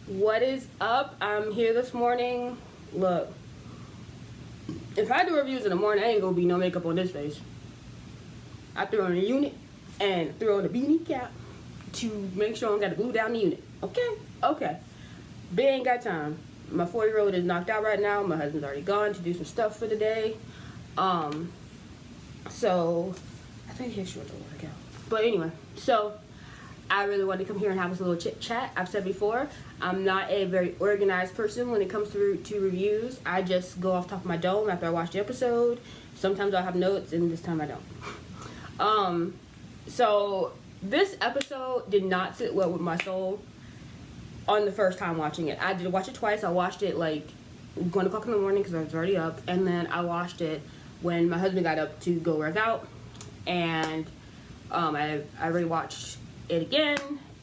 What is up? I'm here this morning. Look, if I do reviews in the morning, I ain't gonna be no makeup on this face. I threw on a unit and threw on a beanie cap to make sure I don't gotta glue down the unit. Okay. But ain't got time. My 4-year-old is knocked out right now. My husband's already gone to do some stuff for the day. So I think he's sure to work out. But anyway, so I really wanted to come here and have this little chit chat. I've said before, I'm not a very organized person when it comes to reviews. I just go off top of my dome after I watch the episode. Sometimes I'll have notes, and this time I don't. So this episode did not sit well with my soul on the first time watching it. I did watch it twice. I watched it like 1 o'clock in the morning because I was already up, and then I watched it when my husband got up to go work out, and I rewatched it again,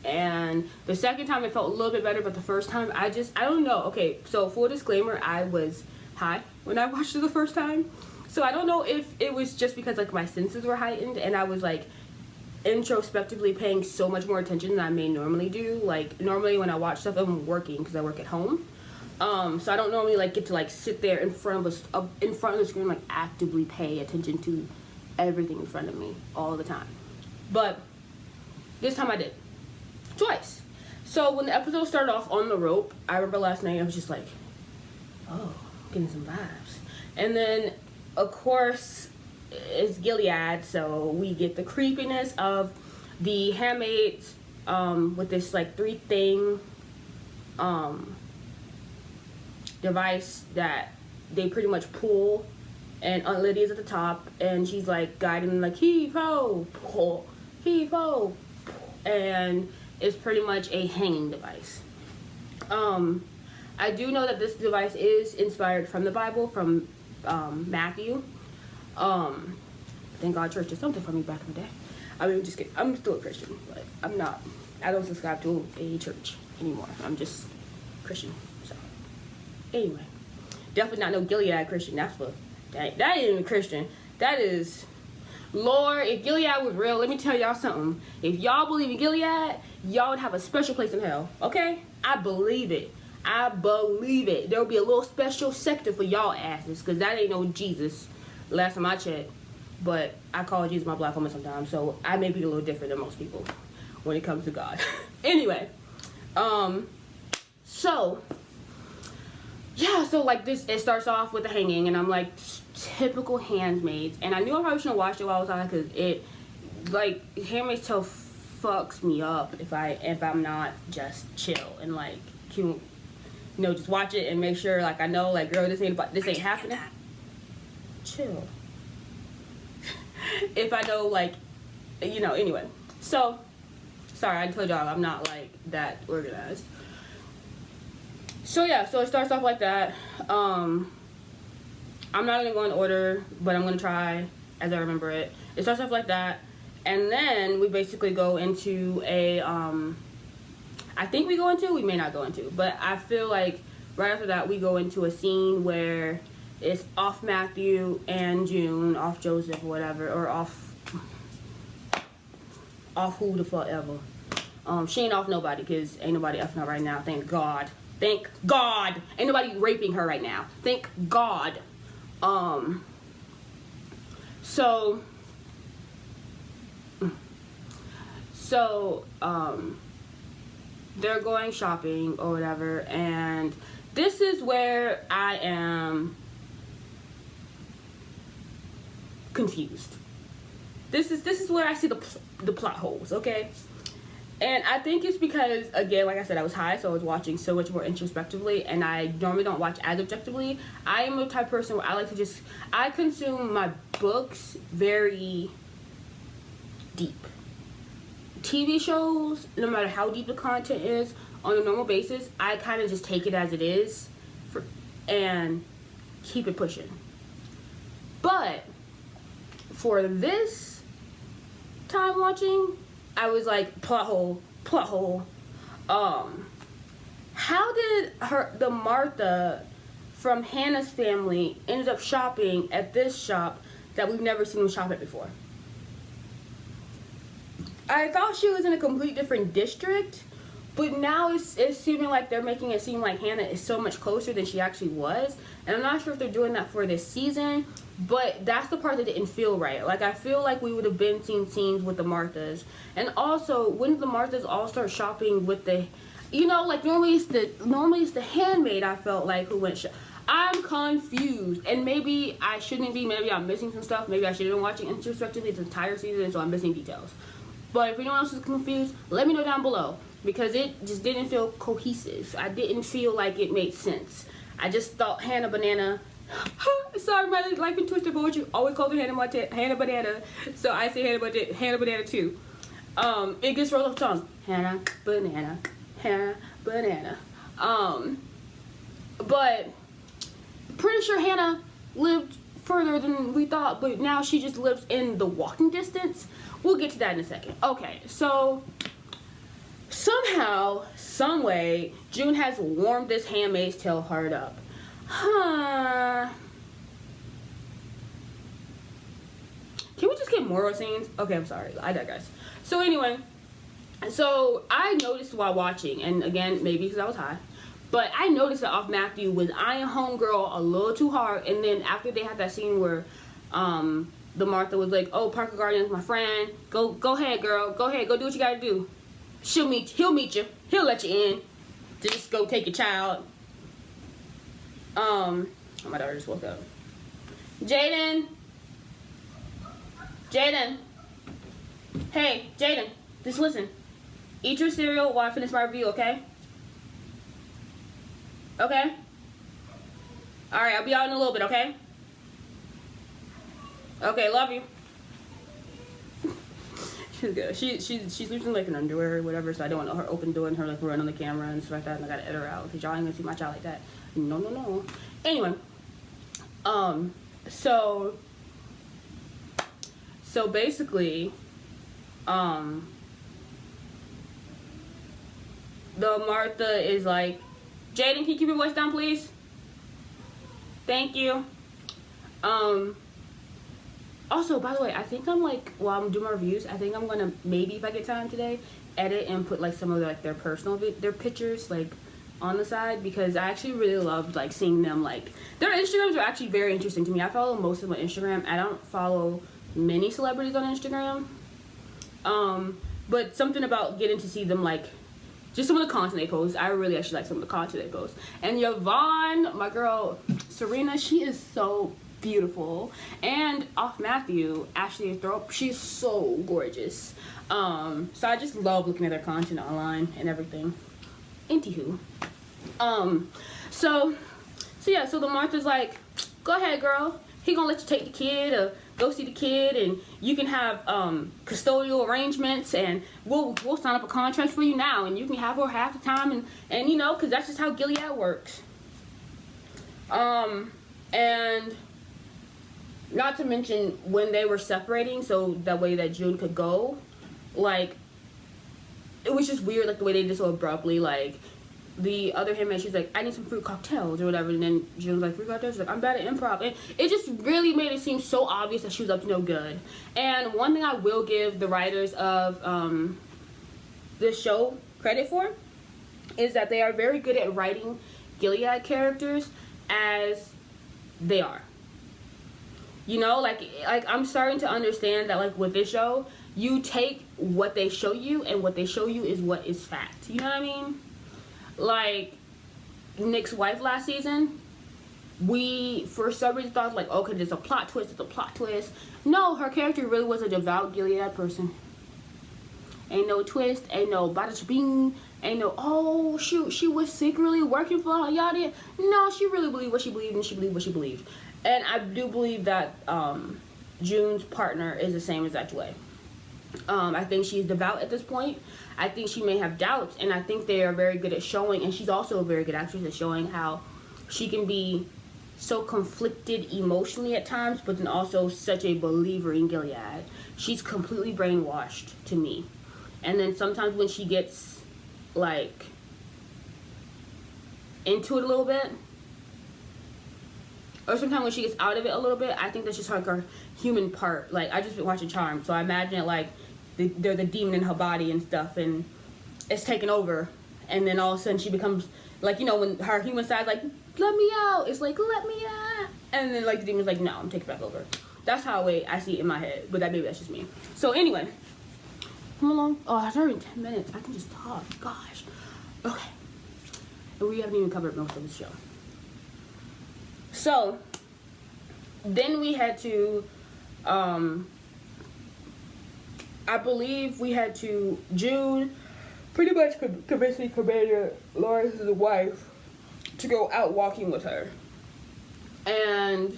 and the second time it felt a little bit better, but the first time I don't know. Okay, so full disclaimer, I was high when I watched it the first time, so I don't know if it was just because like my senses were heightened and I was like introspectively paying so much more attention than I may normally do. Like normally when I watch stuff, I'm working because I work at home, so I don't normally like get to like sit there in front of the screen, like actively pay attention to everything in front of me all the time. But this time I did. Twice. So when the episode started off on the rope, I remember last night I was just like, oh, getting some vibes. And then, of course, it's Gilead, so we get the creepiness of the Handmaids with this like 3-thing device that they pretty much pull, and Aunt Lydia's at the top, and she's like guiding them like heave ho, pull, heave ho, and it's pretty much a hanging device. I do know that this device is inspired from the Bible, from Matthew. Thank God church did something for me back in the day. I mean, just kidding. I'm still a Christian, but I don't subscribe to a church anymore. I'm just Christian. So anyway, definitely not no Gilead Christian. That ain't even Christian. That is, Lord, if Gilead was real, let me tell y'all something. If y'all believe in Gilead, y'all would have a special place in hell, okay? I believe it. There'll be a little special sector for y'all asses, because that ain't no Jesus, last time I checked. But I call Jesus my black woman sometimes, so I may be a little different than most people when it comes to God. Anyway, so like this, it starts off with the hanging, and I'm like, typical Handmaids, and I knew I probably shouldn't watch it while I was on, because it, like, Handmaid's Tale fucks me up if I'm not just chill and like, just watch it and make sure like I know like, girl, this ain't happening. Chill. If I know like, anyway. So sorry, I told y'all I'm not like that organized. So yeah, so it starts off like that. I'm not gonna go in order, but I'm gonna try as I remember it. It starts off like that, and then we basically go into a we may not go into, but I feel like right after that we go into a scene where it's off Matthew and June, off Joseph or whatever, or off who the fuck ever. She ain't off nobody, because ain't nobody effing her right now, thank God. Thank God. Ain't nobody raping her right now. Thank God. So they're going shopping or whatever, and this is where I am confused. This is where I see the plot holes, okay? And I think it's because, again, like I said, I was high, so I was watching so much more introspectively, and I normally don't watch as objectively. I am the type of person where I like to I consume my books very deep. TV shows, no matter how deep the content is, on a normal basis, I kind of just take it as it is and keep it pushing. But for this time watching, I was like, plot hole. How did the Martha from Hannah's family ended up shopping at this shop that we've never seen them shop at before? I thought she was in a completely different district, But now it's seeming like they're making it seem like Hannah is so much closer than she actually was. And I'm not sure if they're doing that for this season, but that's the part that didn't feel right. Like, I feel like we would have been seeing scenes with the Marthas. And also, when did the Marthas all start shopping with the, you know, like normally it's the handmaid, I felt like, who went I'm confused. And maybe I shouldn't be, maybe I'm missing some stuff. Maybe I should have been watching introspectively this entire season, so I'm missing details. But if anyone else is confused, let me know down below. Because it just didn't feel cohesive. I didn't feel like it made sense. I just thought Hannah Banana. Sorry, my life been twisted, but what you always call her Hannah Banana. So I say Hannah Banana too. It gets rolled off the tongue. Hannah Banana. Hannah Banana. But pretty sure Hannah lived further than we thought, but now she just lives in the walking distance. We'll get to that in a second. Okay, so somehow, some way, June has warmed this Handmaid's Tale heart up. Huh. Can we just get moral scenes? Okay, I'm sorry. I digress. So anyway, so I noticed while watching, and again, maybe because I was high, but I noticed that off Matthew was eyeing homegirl a little too hard, and then after they had that scene where the Martha was like, oh, Parker Guardian's my friend. Go ahead, girl. Go ahead. Go do what you gotta do. He'll meet you. He'll let you in. Just go take your child. Oh, my daughter just woke up. Jaden. Hey, Jaden. Just listen. Eat your cereal while I finish my review, okay? Okay? Alright, I'll be out in a little bit, okay? Okay, love you. She's good. She sleeps in like an underwear or whatever, so I don't want her open door and her like run on the camera and stuff like that, and I gotta edit her out because y'all ain't gonna see my child like that. No. Anyway, so basically, the Martha is like, Jaden, can you keep your voice down, please? Thank you. Also, by the way, I think I'm like, while I'm doing my reviews, I think I'm gonna, maybe if I get time today, edit and put like some of their personal, their pictures like on the side, because I actually really loved like seeing them, like, their Instagrams are actually very interesting to me. I follow most of them on Instagram. I don't follow many celebrities on Instagram. But something about getting to see them, like, just some of the content they post. I really actually like some of the content they post. And Yvonne, my girl, Serena, she is so beautiful. And off Matthew, Ashley Thorpe, she's so gorgeous. So I just love looking at their content online and everything. Anywho, so the Martha's like, go ahead, girl. He gonna let you take the kid or go see the kid, and you can have custodial arrangements, and we'll sign up a contract for you now, and you can have her half the time, and you know, because that's just how Gilead works. And not to mention when they were separating, so that way that June could go, like, it was just weird, like the way they did so abruptly. Like, the other handmaid, she's like, I need some fruit cocktails or whatever, and then June was like, fruit cocktails? She's like, I'm bad at improv. And it just really made it seem so obvious that she was up to no good. And one thing I will give the writers of this show credit for is that they are very good at writing Gilead characters as they are. You know, like I'm starting to understand that, like, with this show, you take what they show you, and what they show you is what is fact. You know what I mean? Like, Nick's wife last season, we for some reason thought, like, okay, there's a plot twist, it's a plot twist. No, her character really was a devout Gilead person. Ain't no twist, ain't no bada bing, ain't no, oh shoot, she was secretly working for y'all did. No, she really believed what she believed, and she believed what she believed. And I do believe that June's partner is the same exact way. I think she's devout at this point. I think she may have doubts, and I think they are very good at showing, and she's also a very good actress at showing how she can be so conflicted emotionally at times, but then also such a believer in Gilead. She's completely brainwashed to me. And then sometimes when she gets, like, into it a little bit, or sometimes when she gets out of it a little bit, I think that's just like her human part. Like, I just been watching Charmed, so I imagine it like they're the demon in her body and stuff, and it's taking over and then all of a sudden she becomes like, you know, when her human side's like, let me out, it's like, let me out, and then like the demon's like, no, I'm taking it back over. That's how I see it in my head, but maybe that's just me. So anyway, come along. Oh, it's already 10 minutes. I can just talk. Gosh. Okay. And we haven't even covered most of the show. So then we had to, I believe we had to, June pretty much convincing Commander Lawrence's wife to go out walking with her. And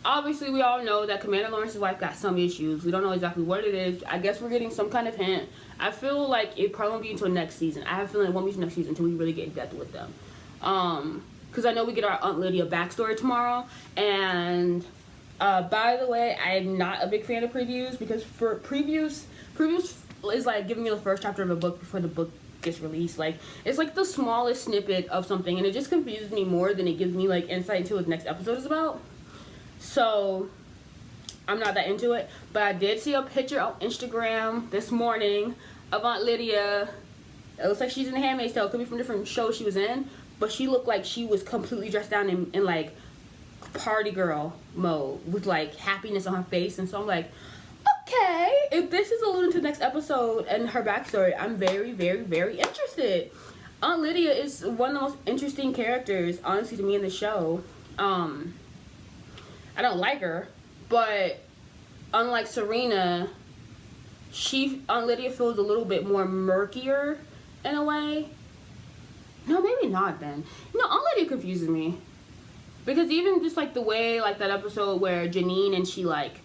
obviously we all know that Commander Lawrence's wife got some issues. We don't know exactly what it is. I guess we're getting some kind of hint. I feel like it probably won't be until next season. I have a feeling it won't be until next season until we really get in depth with them. Because I know we get our Aunt Lydia backstory tomorrow. And by the way, I'm not a big fan of previews, because for previews is like giving me the first chapter of a book before the book gets released. Like, it's like the smallest snippet of something, and it just confuses me more than it gives me like insight into what the next episode is about. So I'm not that into it. But I did see a picture on Instagram this morning of Aunt Lydia. It looks like she's in the Handmaid's Tale. It could be from different shows she was in, but she looked like she was completely dressed down in like party girl mode with like happiness on her face. And so I'm like, okay, if this is alluding to the next episode and her backstory, I'm very, very, very interested. Aunt Lydia is one of the most interesting characters, honestly, to me in the show. I don't like her, but unlike Serena, Aunt Lydia feels a little bit more murkier in a way. No, maybe not then. No, Aunt Lydia confuses me. Because even just like the way, like that episode where Janine and she like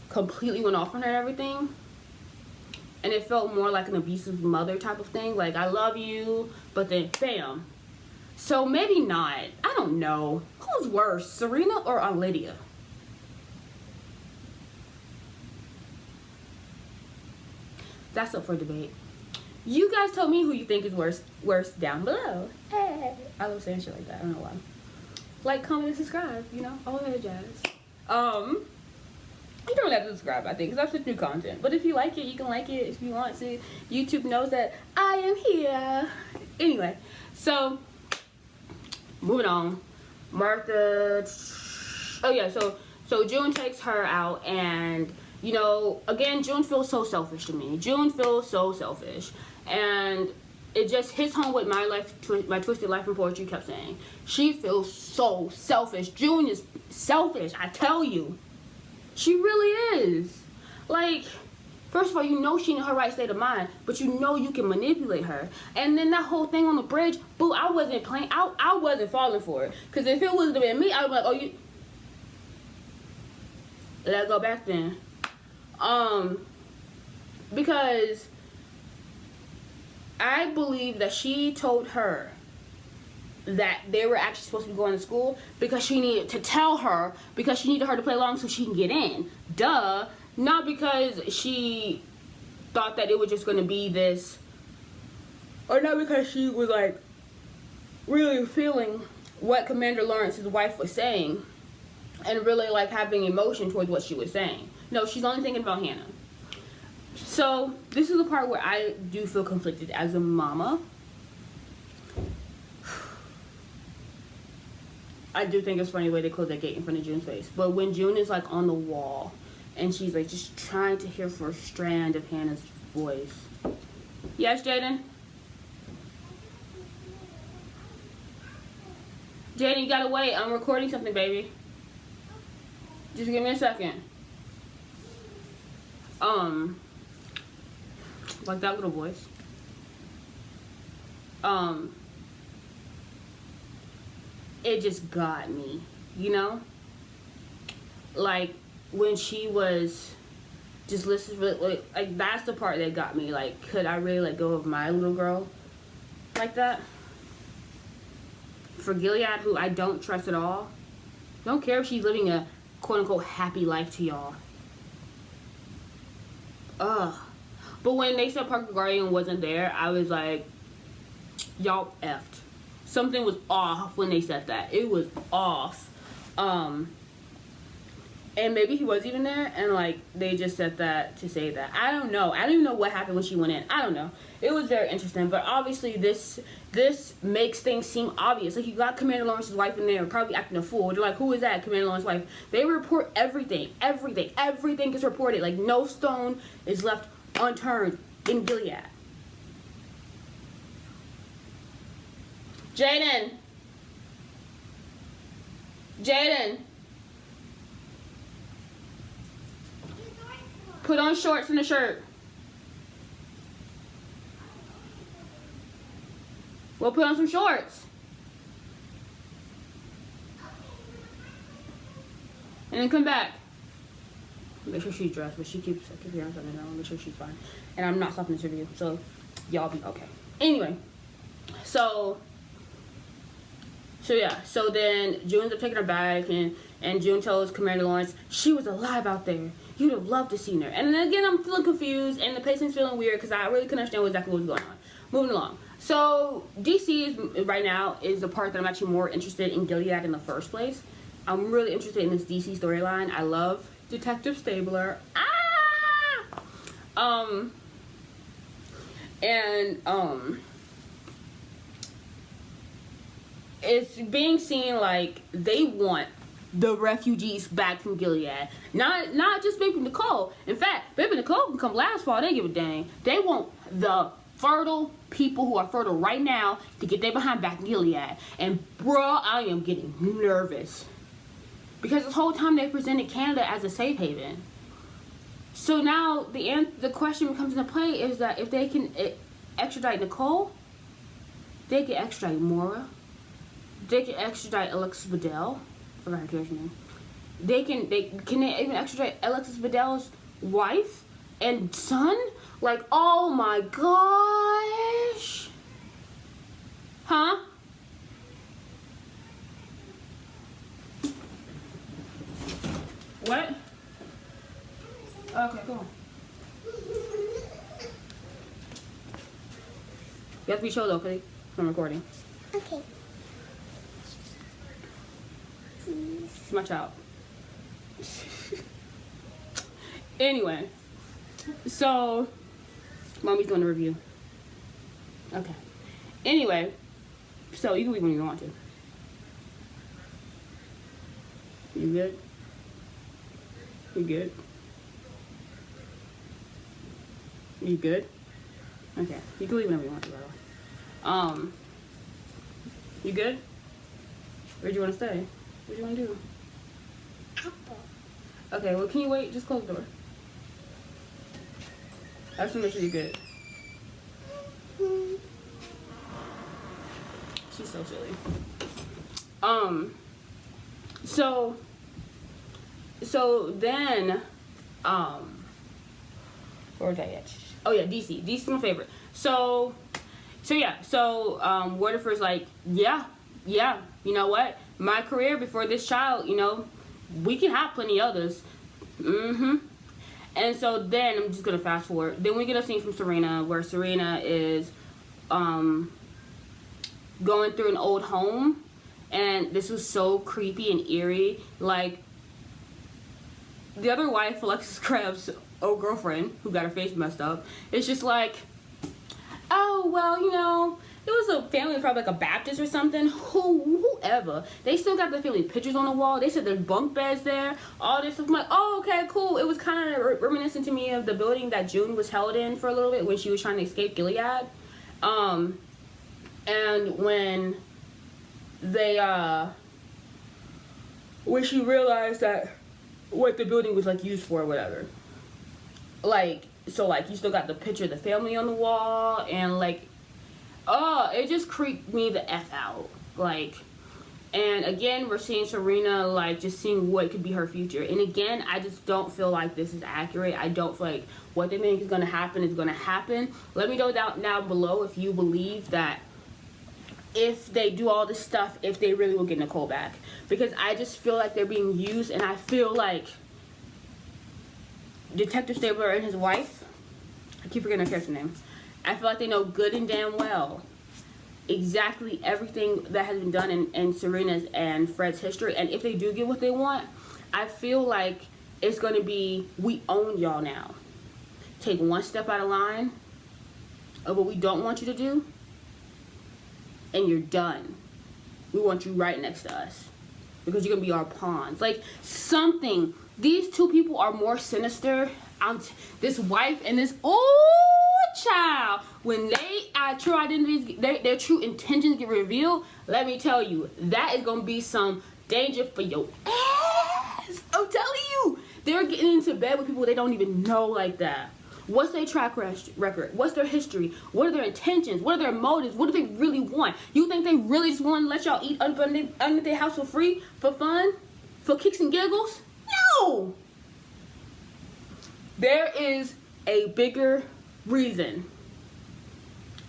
completely went off on her and everything, and it felt more like an abusive mother type of thing. Like, I love you, but then bam. So maybe not. I don't know. Who's worse, Serena or Aunt Lydia? That's up for debate. You guys tell me who you think is worse down below. Hey, I love saying shit like that. I don't know why. Like, comment, and subscribe. You know, all that jazz. You don't have to subscribe, I think, because I'm such new content. But if you like it, you can like it if you want to. YouTube knows that I am here. Anyway, so moving on. Martha. Oh yeah, so June takes her out, and you know, again, June feels so selfish to me. June feels so selfish, and it just hits home with my twisted life and poetry kept saying. She feels so selfish. June is selfish, I tell you. She really is. Like, first of all, you know she in her right state of mind, but you know you can manipulate her. And then that whole thing on the bridge, boo, I wasn't playing. I wasn't falling for it. Because if it would have been me, I would be like, oh, you... Let's go back then. Because I believe that she told her that they were actually supposed to be going to school because she needed to tell her, because she needed her to play along so she can get in. Duh. Not because she thought that it was just going to be this, or not because she was like really feeling what Commander Lawrence's wife was saying and really like having emotion towards what she was saying. No, she's only thinking about Hannah. So this is the part where I do feel conflicted as a mama. I do think it's funny the way they close that gate in front of June's face. But when June is like on the wall and she's like just trying to hear for a strand of Hannah's voice. Yes, Jaden? Jaden, you gotta wait. I'm recording something, baby. Just give me a second. Like that little voice. It just got me, you know? Like, when she was just listening, like that's the part that got me. Like, could I really let go of my little girl like that? For Gilead, who I don't trust at all. Don't care if she's living a quote-unquote happy life to y'all. Ugh. But when they said Parker Guardian wasn't there, I was like, y'all effed. Something was off when they said that. It was off. And maybe he was even there, and like they just said that to say that. I don't know. I don't even know what happened when she went in. I don't know. It was very interesting, but obviously this makes things seem obvious. Like you got Commander Lawrence's wife in there, probably acting a fool. They're like, who is that? Commander Lawrence's wife. They report everything, everything is reported. Like no stone is left unturned in Gilead. Jaden. Put on shorts and a shirt. Well, put on some shorts. And then come back. Make sure she's dressed, but she keeps hearing something. I want to make sure she's fine. And I'm not stopping this review, so y'all be okay. Anyway, so yeah, so then June ends up taking her back, and June tells Commander Lawrence she was alive out there. You'd have loved to see her. And then again, I'm feeling confused, and the pacing's feeling weird because I really couldn't understand exactly what was going on. Moving along. So DC is right now is the part that I'm actually more interested in Gilead in the first place. I'm really interested in this DC storyline. I love Detective Stabler. It's being seen like they want the refugees back from Gilead. Not just Baby Nicole. In fact, Baby Nicole can come last fall. They give a dang. They want the fertile people who are fertile right now to get their behind back in Gilead. And bro, I am getting nervous. Because this whole time they presented Canada as a safe haven. So now the question comes into play is that if they can extradite Nicole, they can extradite Maura. They can extradite Alexis Bledel. I forgot her character's name. Can they even extradite Alexis Bledel's wife and son? Like, oh my gosh. Huh? What? Okay, come on. You have to be chill though, because I'm recording. Okay. It's my child. Anyway, so mommy's doing a review. Okay. Anyway, so you can leave when you want to. You good? You good? You good? Okay. You can leave whenever you want to, by the way. You good? Where'd you want to stay? What do you want to do? Apple. Okay, well, can you wait? Just close the door. I just want to make sure you're good. She's so silly. So then, where was I at? Oh yeah, DC. DC's my favorite. So Waterford's like, yeah, you know what? My career before this child, you know, we can have plenty others. And so then, I'm just gonna fast forward. Then we get a scene from Serena where Serena is going through an old home, and this was so creepy and eerie. Like, the other wife, Alexis Krebs' old girlfriend, who got her face messed up, is just like, oh, well, you know, it was a family, probably like a Baptist or something, whoever. They still got the family pictures on the wall. They said there's bunk beds there, all this stuff. I'm like, oh, okay, cool. It was kind of reminiscent to me of the building that June was held in for a little bit when she was trying to escape Gilead. And when they, when she realized that what the building was like used for or whatever. Like, so like you still got the picture of the family on the wall, and like, oh, it just creeped me the F out. Like, and again, we're seeing Serena, like, just seeing what could be her future. And again, I just don't feel like this is accurate. I don't feel like what they think is going to happen is going to happen. Let me know down below if you believe that if they do all this stuff, if they really will get Nicole back. Because I just feel like they're being used, and I feel like Detective Stabler and his wife, I keep forgetting her character name, I feel like they know good and damn well exactly everything that has been done in Serena's and Fred's history. And if they do get what they want, I feel like it's going to be, we own y'all now. Take one step out of line of what we don't want you to do, and you're done. We want you right next to us because you're going to be our pawns. Like, something. These two people are more sinister. This wife and this, child. When their true identities, their true intentions get revealed, let me tell you, that is going to be some danger for your ass. I'm telling you. They're getting into bed with people they don't even know like that. What's their track record? What's their history? What are their intentions? What are their motives? What do they really want? You think they really just want to let y'all eat under their house for free? For fun? For kicks and giggles? No! There is a bigger reason.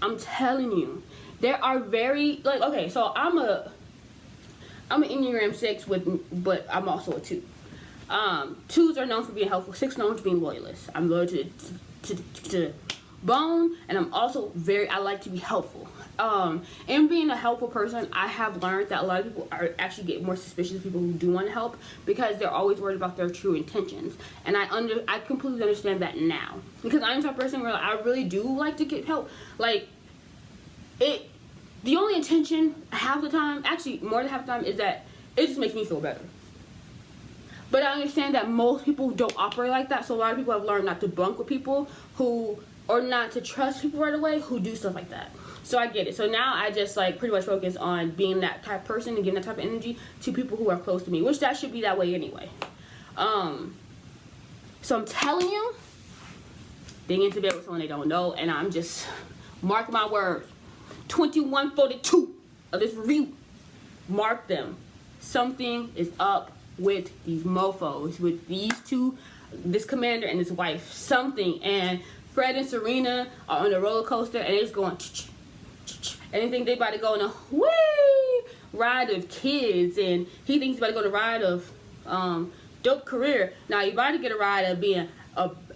I'm telling you. There are very, like, okay, so I'm an Enneagram 6 but I'm also a 2. 2s are known for being helpful. 6 known for being loyalists. I'm loyal to bone, and I'm also I like to be helpful. And being a helpful person, I have learned that a lot of people actually get more suspicious of people who do want to help because they're always worried about their true intentions. And I completely understand that now because I'm the type of person where I really do like to get help. Like the only intention half the time, actually more than half the time, is that it just makes me feel better. But I understand that most people don't operate like that, so a lot of people have learned not to bunk with people or not to trust people right away who do stuff like that. So I get it. So now I just like pretty much focus on being that type of person and giving that type of energy to people who are close to me, which that should be that way anyway. So I'm telling you, they get into bed with someone they don't know, and I'm just, mark my words, 2142 of this review, mark them. Something is up with these mofos, with these two, this commander and his wife. Something. And Fred and Serena are on the roller coaster and they're just going and they think they about to go on a ride of kids, and he thinks he's about to go on a ride of dope career. Now you about to get a ride of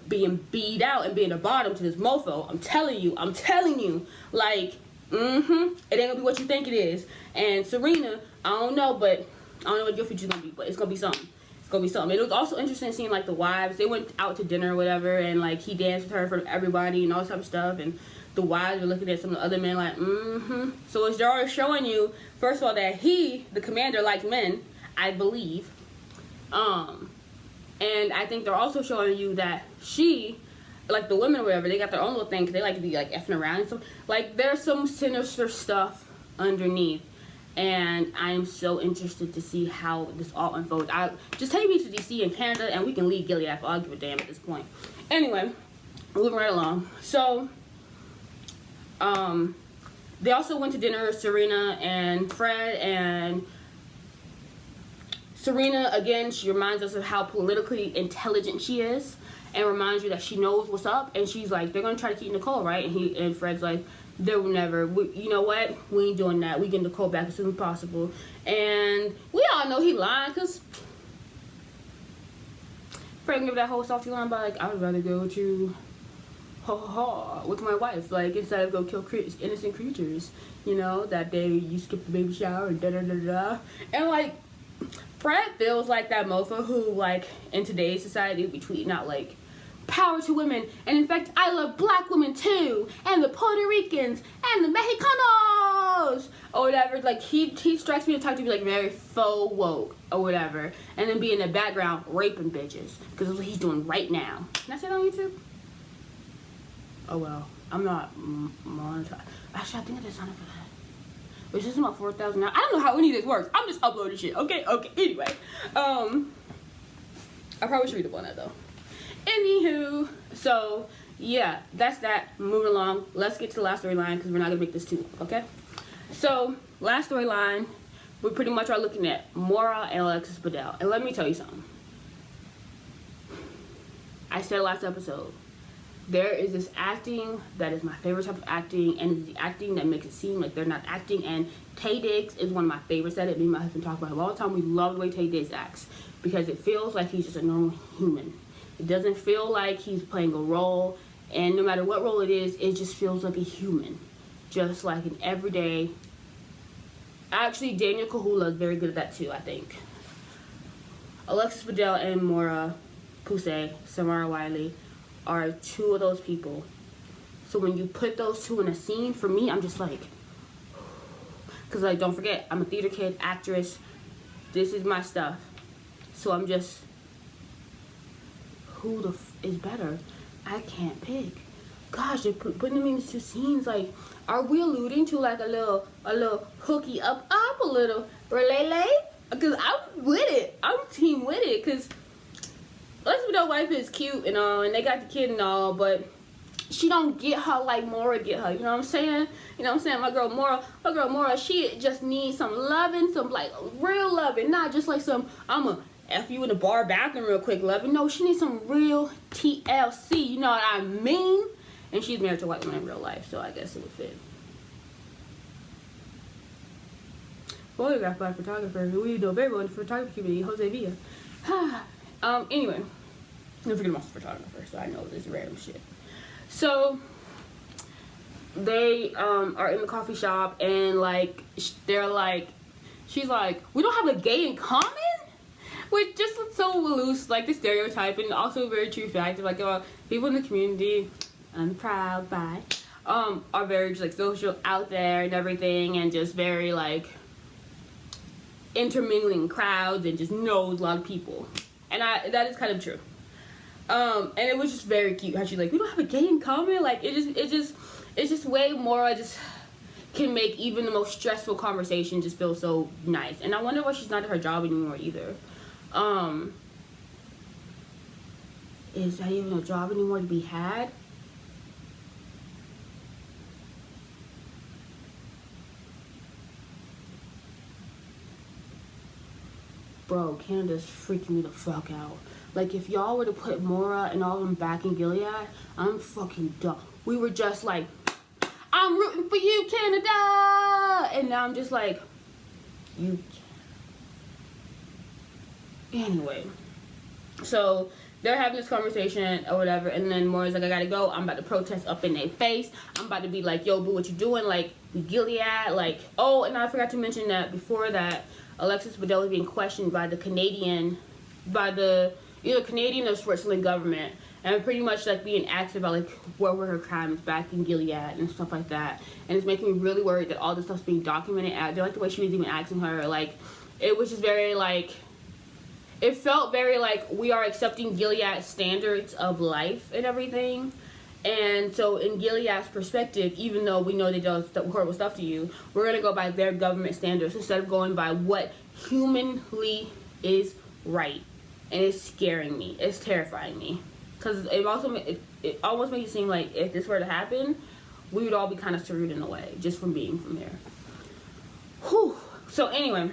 being beat out and being a bottom to this mofo. I'm telling you, like, it ain't gonna be what you think it is. And Serena, I don't know what your future's gonna be, but it's gonna be something. And it was also interesting seeing like the wives. They went out to dinner or whatever, and like he danced with her in front of everybody and all this type of stuff. And the wives were looking at some of the other men like, So it's already showing you, first of all, that the commander, likes men, I believe. And I think they're also showing you that she, like the women or whatever, they got their own little thing because they like to be like effing around and stuff. Like there's some sinister stuff underneath. And I'm so interested to see how this all unfolds. Just take me to DC and Canada, and we can leave Gilead. I'll give a damn at this point. Anyway, moving right along. So, they also went to dinner, Serena and Fred, and Serena, again, she reminds us of how politically intelligent she is, and reminds you that she knows what's up. And she's like, they're gonna try to keep Nicole, right? And Fred's like, they will never. You know what? We ain't doing that. We get Nicole back as soon as possible. And we all know he lied because Fred gave that whole softy line about like, I would rather go to with my wife, like instead of go kill innocent creatures. You know, that day you skipped the baby shower and da-da-da-da. And like, Fred feels like that mofo who like in today's society would be tweeting out like, power to women, and in fact I love black women too, and the Puerto Ricans and the Mexicanos or whatever. Like he strikes me the type to be like very faux woke or whatever, and then be in the background raping bitches because that's what he's doing right now. Can I say that on YouTube? Oh well, I'm not monetized. Actually, I think I did sign up for that, which is about 4,000 now. I don't know how any of this works. I'm just uploading shit. Okay. Anyway, I probably should read up on that though. Anywho, so yeah, that's that. Moving along, let's get to the last storyline because we're not gonna make this too long, okay? So last storyline, we pretty much are looking at Maura and Alexis Bledel, and let me tell you something. I said last episode, there is this acting that is my favorite type of acting, and it's the acting that makes it seem like they're not acting. And Taye Diggs is one of my favorites at it. Me and my husband talk about it all the time. We love the way Taye Diggs acts because it feels like he's just a normal human. It doesn't feel like he's playing a role, and no matter what role it just feels like a human, just like an everyday. Actually, Daniel Kahula is very good at that too, I think. Alexis Bledel and Maura Poussey, Samara Wiley, are two of those people. So when you put those two in a scene, for me, I'm just like, because like, don't forget, I'm a theater kid, actress. This is my stuff. So I'm just, who the is better? I can't pick. Gosh, they're putting them in these two scenes. Like, are we alluding to like a little hooky up a little relay? Because I'm with it. I'm team with it. Because Alexis Bledel wife is cute and all, and they got the kid and all, but she don't get her like Maura get her. You know what I'm saying? You know what I'm saying? My girl Maura, she just needs some loving, some like real loving, not just like some I'ma F you in the bar bathroom real quick loving. No, she needs some real TLC. You know what I mean? And she's married to a white woman in real life, so I guess it would fit. Photograph by photographer who we know very well in the photography community, Jose Villa. Anyway, don't forget about the photographer, so I know this random shit. So they are in the coffee shop, and like they're like, she's like, we don't have a gay in common, which just looks so loose, like the stereotype, and also very true fact of like people in the community, I'm proud by, are very just like social out there and everything, and just very like intermingling crowds and just knows a lot of people, and that is kind of true. And it was just very cute how she's like, we don't have a gay in common. Like it's just way more. Just can make even the most stressful conversation just feel so nice. And I wonder why she's not at her job anymore either. Is that even a job anymore to be had? Bro, Canada's freaking me the fuck out. Like, if y'all were to put Maura and all of them back in Gilead, I'm fucking done. We were just like, I'm rooting for you, Canada! And now I'm just like, you can't. Anyway. So, they're having this conversation or whatever, and then Maura's like, I gotta go. I'm about to protest up in their face. I'm about to be like, yo, boo, what you doing? Like, we Gilead. Like, oh, and I forgot to mention that before that, Alexis Bledel was being questioned by the either Canadian or Switzerland government, and pretty much like being asked about like what were her crimes back in Gilead and stuff like that. And it's making me really worried that all this stuff's being documented. I don't like the way she was even asking her. Like, it was just very like, it felt very like we are accepting Gilead's standards of life and everything. And so in Gilead's perspective, even though we know they do horrible stuff to you, we're going to go by their government standards instead of going by what humanly is right. And it's scaring me. It's terrifying me. Because it almost makes it seem like if this were to happen, we would all be kind of screwed in a way, just from being from there. Whew. So anyway,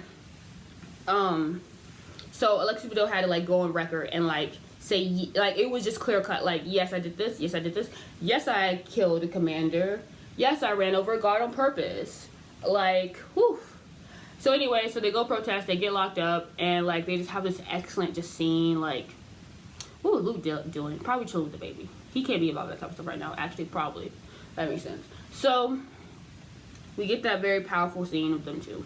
so Alexis Bledel had to like go on record and like say, like, it was just clear cut, like, yes, I did this, yes, I did this, yes, I killed a commander, yes, I ran over a guard on purpose, like, whew. So anyway, so they go protest, they get locked up, and like they just have this excellent just scene, like, what was Luke doing? Probably chilling with the baby. He can't be about that type of stuff right now, actually, probably. That makes sense. So we get that very powerful scene with them two.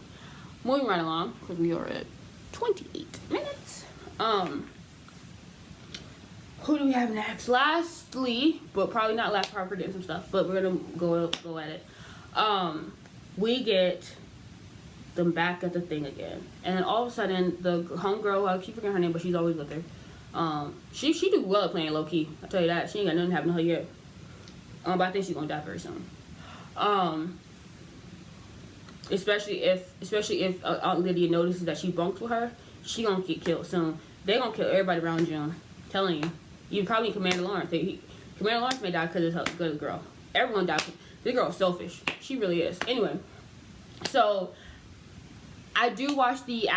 Moving right along, because we are at 28 minutes. Who do we have next? Lastly, but probably not last, probably forgetting some stuff, but we're gonna go at it. We get them back at the thing again, and then all of a sudden the homegirl, I keep forgetting her name, but she's always with her. She do well at playing low key. I tell you that. She ain't got nothing happening to her yet. But I think she's gonna die very soon. Especially if Aunt Lydia notices that she bunks with her, she gonna get killed soon. They gonna kill everybody around June. I'm telling you. You probably Commander Lawrence. Commander Lawrence may die because it's a good girl. Everyone dies. This girl is selfish. She really is. Anyway, so I do watch the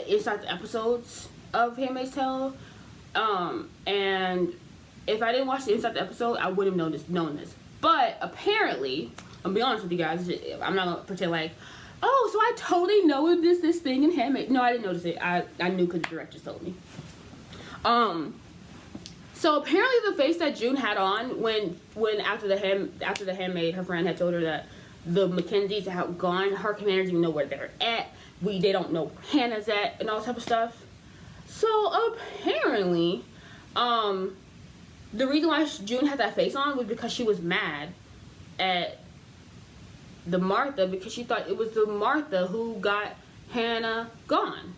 inside the episodes of Handmaid's Tale, and if I didn't watch the inside the episode, I wouldn't have known this. But apparently, I'll be honest with you guys. I'm not gonna pretend like, oh, so I totally know this thing in Handmaid. No, I didn't notice it. I knew because the director told me. So apparently the face that June had on when after the Handmaid, her friend had told her that the Mackenzies had gone, her commanders didn't even know where they're at. They don't know where Hannah's at and all type of stuff. So apparently, the reason why June had that face on was because she was mad at the Martha, because she thought it was the Martha who got Hannah gone.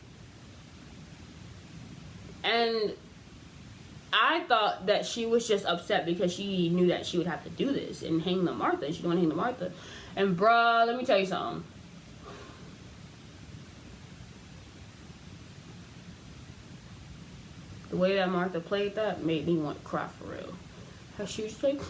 And I thought that she was just upset because she knew that she would have to do this and hang the Martha. She didn't want to hang the Martha. And bruh, let me tell you something. The way that Martha played that made me want to cry for real. How she was just like,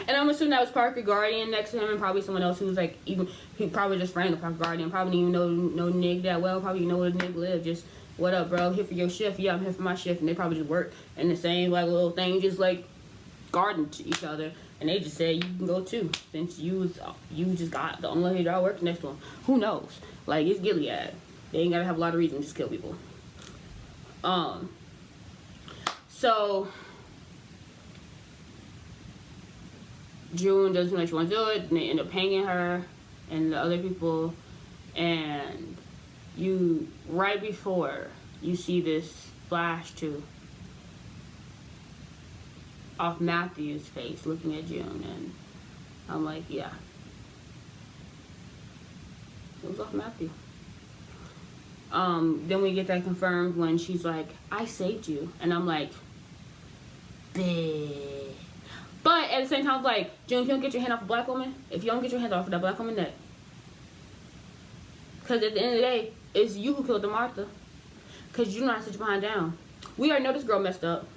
and I'm assuming that was Parker Guardian next to him, and probably someone else who was like, even he probably just ran the Parker Guardian, probably didn't even know Nig that well, probably didn't know where Nig lived. Just, what up, bro? I'm here for your shift. Yeah, I'm here for my shift. And they probably just worked in the same like little thing, just like guarding to each other. And they just said, you can go too, since you just got the only y'all working next to him. Who knows? Like, it's Gilead. They ain't gotta have a lot of reason to just kill people. So June doesn't know she wants to do it, and they end up hanging her and the other people. And you, right before you see this flash to off Matthew's face looking at June, and I'm like, yeah, it was off Matthew. Then we get that confirmed when she's like, I saved you, and I'm like, bleh. But at the same time, like, June, if you don't get your hand off a black woman, if you don't get your hand off of that black woman neck, because at the end of the day, it's you who killed the Martha, because you do not sit your behind down. We already know this girl messed up.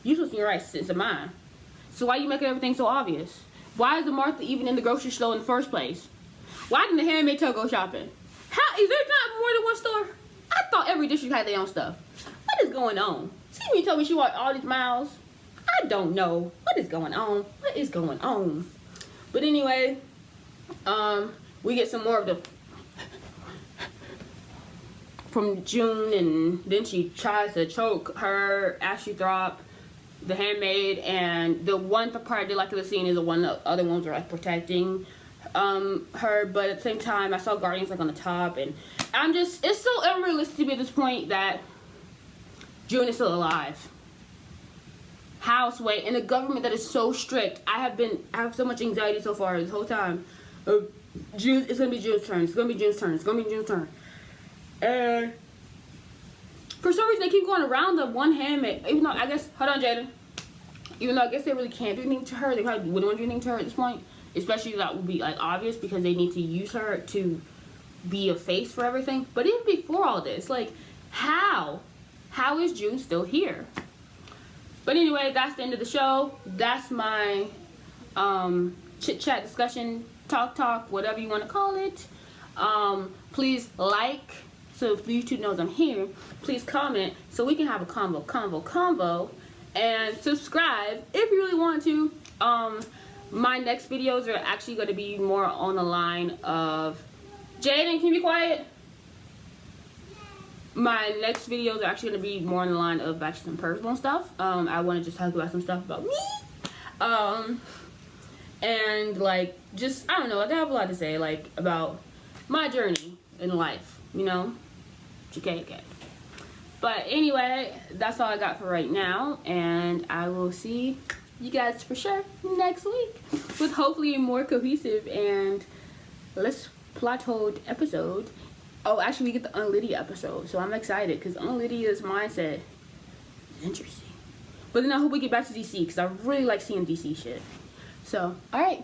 You supposed to be your right sense of mind. So why are you making everything so obvious? Why is the Martha even in the grocery store in the first place? Why didn't the handmaid tell her go shopping? How is there not more than one store? I thought every district had their own stuff. What is going on? See, me told me she walked all these miles. I don't know. What is going on? What is going on? But anyway, we get some more of the from June, and then she tries to choke her, Ashley Throp, the handmaid, and the one part I did like of the scene is the one the other ones were like protecting her, but at the same time I saw Guardians like on the top, and it's so unrealistic to be at this point that June is still alive. Houseway and a government that is so strict. I have so much anxiety so far this whole time. It's gonna be June's turn. It's gonna be June's turn. It's gonna be June's turn. And for some reason they keep going around the one handmaid. Even though I guess, hold on, Jaden. Even though I guess they really can't do anything to her, they probably wouldn't want to do anything to her at this point. Especially that would be like obvious because they need to use her to be a face for everything. But even before all this, like, how is June still here? But anyway, that's the end of the show. That's my chit chat discussion, talk, whatever you want to call it. Please like, so if YouTube knows I'm here. Please comment so we can have a convo, and subscribe if you really want to. My next videos are actually going to be more on the line of Jaden, can you be quiet? My next videos are actually going to be more on the line of actually some personal stuff. I want to just talk about some stuff about me. And like, just, I don't know, I have a lot to say, like, about my journey in life, you know? Okay. But anyway, that's all I got for right now, and I will see you guys for sure next week with hopefully a more cohesive and less plot-holed episode. Oh, actually, we get the Aunt Lydia episode, so I'm excited because Aunt Lydia's mindset is interesting. But then I hope we get back to DC because I really like seeing DC shit. So, all right.